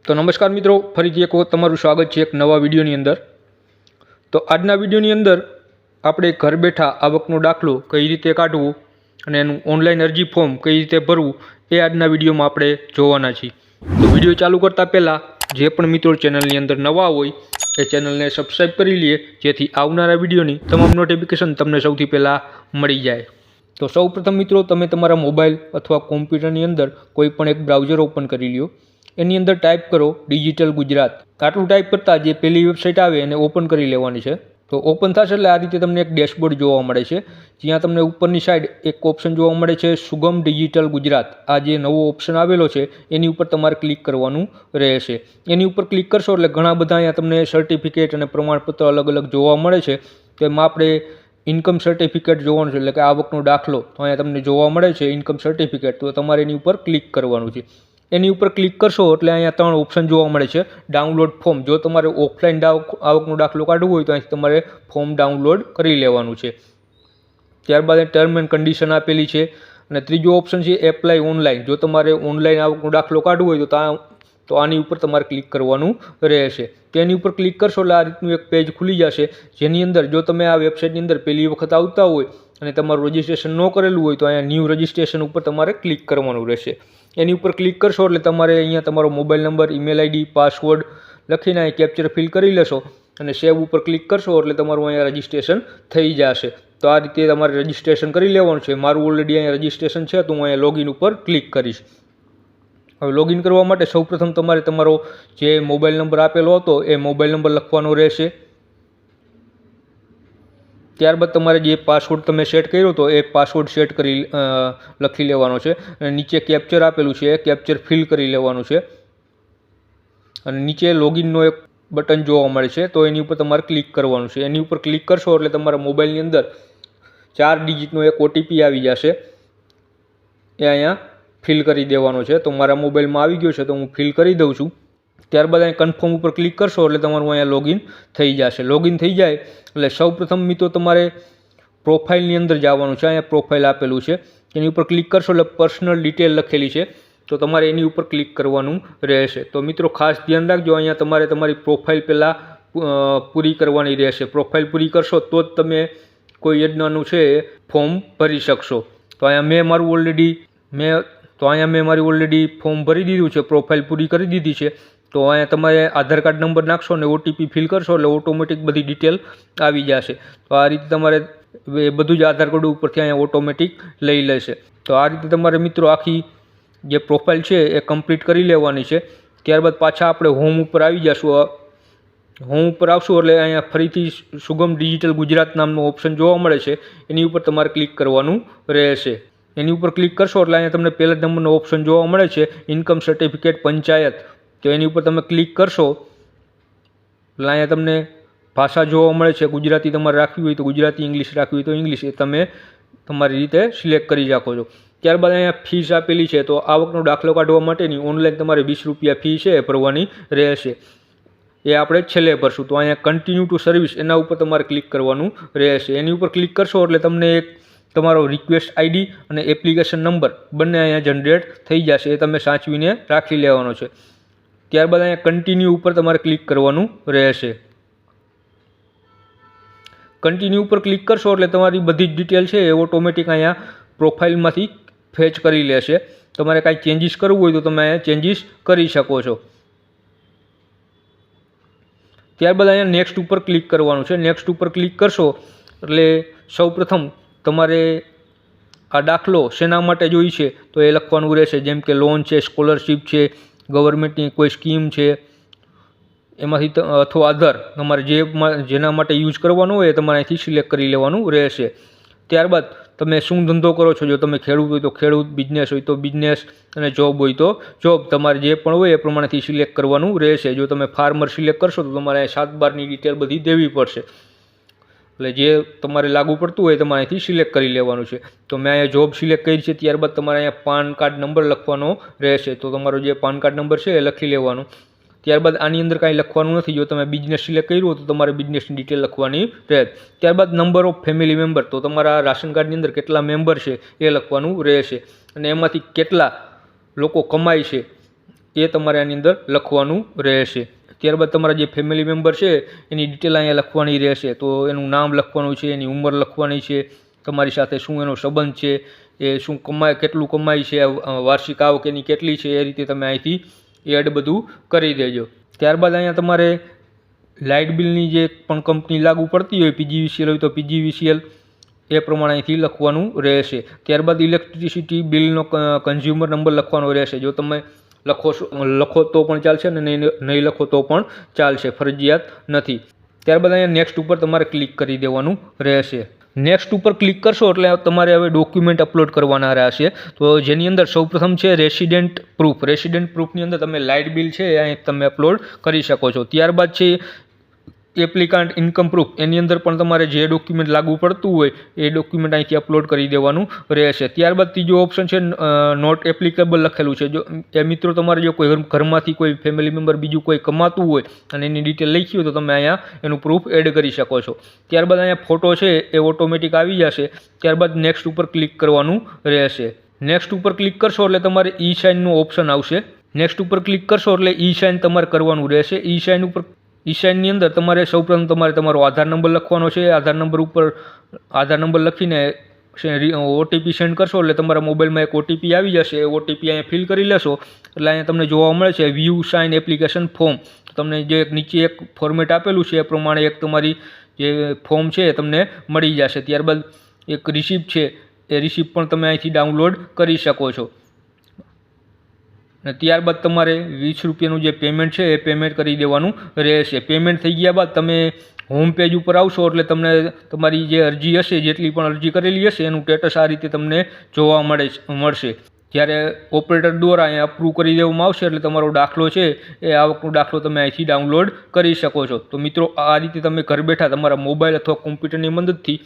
तो नमस्कार मित्रों, फरीथी एक वखत तमारुं स्वागत है एक नवा विडियोनी अंदर। तो आजना विडियोनी अंदर आपणे घर बैठा आवकनो दाखलो कई रीते काढवो अने एनुं ऑनलाइन अरजी फॉर्म कई रीते भरवुं ए आजना विडियोमां आपणे जोवाना छीए। तो विडियो चालू करता पहला जे पण मित्रों चेनलनी अंदर नवा होय ए चेनलने सब्सक्राइब करी लीए, जेथी आवनारा विडियोनी तमाम नोटिफिकेशन तमने सौथी पहला मळी जाय। तो सौ प्रथम मित्रों तमे तमारा मोबाइल अथवा कॉम्प्यूटरनी अंदर कोईपण एक ब्राउजर ओपन करी ल्यो। एनी अंदर टाइप करो डिजिटल गुजरात। आटलू टाइप करता जे पहली वेबसाइट आवे एने ओपन करी लेवानी छे। तो ओपन थशे एटले आ रीते तमने एक डेशबोर्ड जोवा मळे छे, ज्यां तमने उपरनी साइड एक ऑप्शन जोवा मळे छे सुगम डिजिटल गुजरात। आ जे नवो ऑप्शन आवेलो छे एनी उपर तमारे क्लिक करवानुं रहेशे। एनी उपर क्लिक करशो एटले घणा बधा अहींया तमने सर्टिफिकेट अने प्रमाणपत्र अलग अलग जोवा मळे छे। तेमां आपणे इनकम सर्टिफिकेट जोवानुं छे, एटले के आवकनो दाखलो तो अहींया तमने जोवा मळे छे इनकम सर्टिफिकेट। तो तमारे एनी उपर क्लिक करवानुं छे। एनी उपर क्लिक करशो एटले अहींया त्रण ऑप्शन जोवा मळे छे डाउनलॉड फॉर्म। जो तमारे ऑफलाइन आवकनो दाखलो काढवो होय तो अहींथी तमारे फॉर्म डाउनलॉड करी लेवानुं छे। त्यारबाद टर्म एंड कंडीशन आपेली छे अने त्रीजो ऑप्शन छे एप्लाय ऑनलाइन। जो तमारे ऑनलाइन आवकनो दाखलो काढवो होय तो आनी उपर तमारे क्लिक करवानुं रहेशे। तेनी उपर क्लिक करशो एटले आ रीतनुं एक पेज खुली जशे, जेनी अंदर जो तमे आ वेबसाइटनी अंदर पहली वखत आवता होय अने तमारुं रजिस्ट्रेशन न करेलुं होय तो अहींया न्यू रजिस्ट्रेशन उपर तमारे क्लिक करवानुं रहेशे। एनी उपर क्लिक करशो एटले तमारे अहींया तमारो mobile number, email ID, password लखीने अहीं कैप्चर फिल करी लेशो अने सेव उपर क्लिक करशो एटले तमारुं अहींया रजिस्ट्रेशन थई जशे। तो आ रीते तमारे रजिस्ट्रेशन करी लेवानुं छे। मारुं ऑलरेडी अहींया रजिस्ट्रेशन छे तो हुं अहींया लॉगिन उपर क्लिक करीश। हवे लॉगिन करवा माटे सौप्रथम तमारे तमारो जे मोबाइल नंबर आपेलो हतो ए मोबाइल नंबर लखवानो रहेशे। त्यारबाद तमारे जे पासवर्ड तमे सेट कर्यो तो ए पासवर्ड सेट करी लखी लेवानो छे अने नीचे कैप्चर आपेलुं छे कैप्चर फिल करी लेवानुं छे अने नीचे लॉगिननो एक बटन जोवा मळे छे तो एनी उपर तमारे क्लिक करवानुं छे। एनी उपर क्लिक करशो एटले तमारा मोबाइलनी अंदर 4 डिजिटनो एक ओटीपी आवी जशे, ए अहींया फिल करी देवानो छे। तो मारा मोबाइलमां आवी गयो छे तो हूँ फिल करी दऊं छुं। त्यारबाद अहीं कन्फर्म उपर क्लिक करशो एटले तमारुं अहींया लॉगिन थई जशे। लॉगिन थई जाय एटले सौप्रथम मित्रों तमारे प्रोफाइलनी अंदर जवानुं छे। अहींया प्रोफाइल आपेलुं छे, एनी उपर क्लिक करशो एटले पर्सनल डिटेल लखेली छे तो तमारे एनी उपर क्लिक करवानुं रहेशे। तो मित्रों खास ध्यान राखजो, अहींया तमारे तमारी प्रोफाइल पहेला पूरी करवानी रहेशे। प्रोफाइल पूरी करशो तो ज तमे कोई योजनानुं छे फॉर्म भरी शकशो। तो अहींया मैं मारी ऑलरेडी फॉर्म भरी दीधुं छे, प्रोफाइल पूरी करी दीधी छे। तो अहींया तमारे आधार कार्ड नंबर नाखशो ने ओटीपी फिल करशो एटले ऑटोमेटिक बधी डिटेल आवी जशे। तो आ रीते तमारे बधुं ज आधार कार्ड उपरथी अहींया ऑटोमेटिक लई लेशे। तो आ रीते तमारे मित्रों आखी जे प्रोफाइल छे ए कम्प्लीट करी लेवानी छे। त्यारबाद पाछा आपणे होम उपर आवी जशुं। होम उपर आवशुं एटले अहींया फरीथी सुगम डिजिटल गुजरात नामनो ऑप्शन जोवा मळे छे, एनी उपर तमारे क्लिक करवानुं रहेशे। एनी उपर क्लिक करशो एटले अहींया तमने पहला नंबरनो ऑप्शन जोवा मळे छे इनकम सर्टिफिकेट पंचायत। तो एनी उपर तमे क्लिक करशो एटले अहींया तमने भाषा जोवा मळे छे। गुजराती तमारे राखवी होय तो गुजराती, इंग्लिश राखवी होय तो इंग्लिश, ए तमे तमारी रीते सिलेक्ट करी શકો છો। त्यारबाद अहींया फीस आपेली छे तो आवकनो दाखलो काढवा माटेनी ऑनलाइन तमारे 20 रुपया फी छे भरवानी रहेशे। ए आपणे छेल्ले भरशुं। तो अहींया कन्टिन्यू टू सर्विस एना उपर तमारे क्लिक करवानुं रहेशे। एनी उपर क्लिक करशो एटले तमने एक तमारो रिक्वेस्ट आईडी अने एप्लिकेशन नंबर बंने अहींया जनरेट थई जशे, ए तमे साचवीने राखी लेवानो छे। त्यारबाद अहींया कन्टिन्यू उपर तमारे क्लिक करवानुं रहेशे। कन्टिन्यू उपर क्लिक करशो एटले तमारी बधी ज डिटेल छे ए ऑटोमेटिक अहींया प्रोफाइलमांथी फेच करी लेशे। तमारे कांई चेन्जीस करवुं होय तो तमे अहींया चेन्जीस करी शको छो। त्यारबाद अहींया नेक्स्ट उपर क्लिक करवानुं छे। नेक्स्ट उपर क्लिक करशो एटले सौप्रथम तमारे आ दाखलो शेना माटे जोई छे तो ए लखवानुं रहेशे, जेम के लोन छे, स्कॉलरशीप छे, गवर्नमेंटनी कोई स्कीम छे एमांथी अथवा अधर तमारे जेना माटे यूज करवानो होय तमारे अहींथी सिलेक्ट करी लेवानुं रहेशे। त्यारबाद तमे शुं धंधो करो छो, जो तमे खेडूत होय तो खेडूत, बिजनेस होय तो बिजनेस अने जॉब होय तो जॉब, तमारे जे पण होय ए प्रमाणेथी सिलेक्ट करवानुं रहेशे। जो तमे फार्मर सिलेक्ट करशो तो तमारे 7/12 डिटेल बधी देवी पड़शे, એટલે જે તમારે લાગુ પડતું હોય તમારે અહીંથી સિલેક્ટ કરી લેવાનું છે। તો મેં અહીંયા જોબ સિલેક્ટ કરી છે। ત્યારબાદ તમારે અહીંયા પાન કાર્ડ નંબર લખવાનો રહેશે। તો તમારો જે પાન કાર્ડ નંબર છે એ લખી લેવાનો। ત્યારબાદ આની અંદર કાંઈ લખવાનું નથી। જો તમે બિઝનેસ સિલેક્ટ કર્યું હોય તો તમારે બિઝનેસની ડિટેલ લખવાની રહે। ત્યારબાદ નંબર ઓફ ફેમિલી મેમ્બર, તો તમારા રાશન કાર્ડની અંદર કેટલા મેમ્બર છે એ લખવાનું રહેશે અને એમાંથી કેટલા લોકો કમાય છે એ તમારે આની અંદર લખવાનું રહેશે. ત્યારબાદ તમારા જે ફેમિલી મેમ્બર છે એની ડિટેલ અહીંયા લખવાની રહેશે. તો એનું નામ લખવાનું છે, એની ઉંમર લખવાની છે, તમારી સાથે શું એનો સંબંધ છે, એ શું કમાય, કેટલું કમાય છે, વાર્ષિક આવક એની કેટલી છે, એ રીતે તમે અહીંથી એડ બધું કરી દેજો. ત્યારબાદ અહીંયા તમારે લાઇટ બિલની જે પણ કંપની લાગુ પડતી હોય, PGVCL હોય તો PGVCL એ પ્રમાણે અહીંથી લખવાનું રહેશે. ત્યારબાદ ઇલેક્ટ્રિસિટી બિલનો કન્ઝ્યુમર નંબર લખવાનો રહેશે. જો તમે લખો તો પણ ચાલશે અને નહીં લખો તો પણ ચાલશે, ફરજિયાત નથી. ત્યારબાદ અહીંયા નેક્સ્ટ ઉપર તમારે ક્લિક કરી દેવાનું રહેશે. નેક્સ્ટ ઉપર ક્લિક કરશો એટલે તમારે હવે ડોક્યુમેન્ટ અપલોડ કરવાના રહેશે. તો જેની અંદર સૌપ્રથમ છે રેસિડેન્ટ પ્રૂફ. રેસિડેન્ટ પ્રૂફની અંદર તમે લાઇટ બિલ છે અહીં તમે અપલોડ કરી શકો છો. ત્યારબાદ છે એપ્લિકાન્ટ ઇન્કમ પ્રૂફ. એની અંદર પણ તમારે જે ડોક્યુમેન્ટ લાગુ પડતું હોય એ ડોક્યુમેન્ટ અહીંથી અપલોડ કરી દેવાનું રહેશે. ત્યારબાદ ત્રીજો ઓપ્શન છે નોટ એપ્લિકેબલ લખેલું છે. જો એ મિત્રો તમારે જો કોઈ ઘરમાંથી કોઈ ફેમિલી મેમ્બર બીજું કોઈ કમાતું હોય અને એની ડિટેલ લખી હોય તો તમે અહીંયા એનું પ્રૂફ એડ કરી શકો છો. ત્યારબાદ અહીંયા ફોટો છે એ ઓટોમેટિક આવી જશે. ત્યારબાદ નેક્સ્ટ ઉપર ક્લિક કરવાનું રહેશે. નેક્સ્ટ ઉપર ક્લિક કરશો એટલે તમારે ઈ સાઇનનું ઓપ્શન આવશે. નેક્સ્ટ ઉપર ક્લિક કરશો એટલે ઈ સાઇન તમારે કરવાનું રહેશે. ઈ સાઇન ઉપર ઈ સાઇનની અંદર તમારે સૌપ્રથમ તમારો આધાર નંબર લખવાનો છે. આધાર નંબર ઉપર આધાર નંબર લખીને ઓટીપી સેન્ડ કરશો એટલે તમારા મોબાઈલમાં એક ઓટીપી આવી જશે. એ ઓટીપી અહીંયા ફિલ કરી લેશો એટલે અહીંયા તમને જોવા મળે છે વ્યૂ સાઇન એપ્લિકેશન ફોર્મ. તમને જે નીચે એક ફોર્મેટ આપેલું છે એ પ્રમાણે એક તમારી જે ફોર્મ છે એ તમને મળી જશે. ત્યારબાદ એક રિસિપ્ટ છે એ રિસિપ્ટ પણ તમે અહીંથી ડાઉનલોડ કરી શકો છો. અને ત્યારબાદ તમારે 20 રૂપિયાનું જે પેમેન્ટ છે એ પેમેન્ટ કરી દેવાનું રહેશે. પેમેન્ટ થઈ ગયા બાદ તમે હોમ પેજ ઉપર આવશો એટલે તમને તમારી જે અરજી હશે, જેટલી પણ અરજી કરેલી હશે એનું સ્ટેટસ આ રીતે તમને જોવા મળશે. જ્યારે ઓપરેટર દ્વારા અહીંયા અપ્રૂવ કરી દેવામાં આવશે એટલે તમારો દાખલો છે એ આવકનો દાખલો તમે અહીંથી ડાઉનલોડ કરી શકો છો. તો મિત્રો આ રીતે તમે ઘર બેઠા તમારા મોબાઈલ અથવા કોમ્પ્યુટરની મદદથી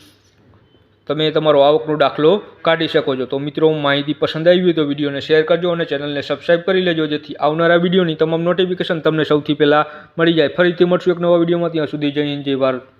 તમે તમારો આવકનો દાખલો કાઢી શકો છો. તો મિત્રો માહિતી પસંદ આવી હોય તો વિડીયોને શેર કરજો અને ચેનલને સબસ્ક્રાઈબ કરી લેજો, જેથી આવનારા વિડીયોની તમામ નોટિફિકેશન તમને સૌથી પહેલાં મળી જાય. ફરીથી મળશું એક નવા વિડીયોમાં. ત્યાં સુધી જય હિન્દ, જય ભારત.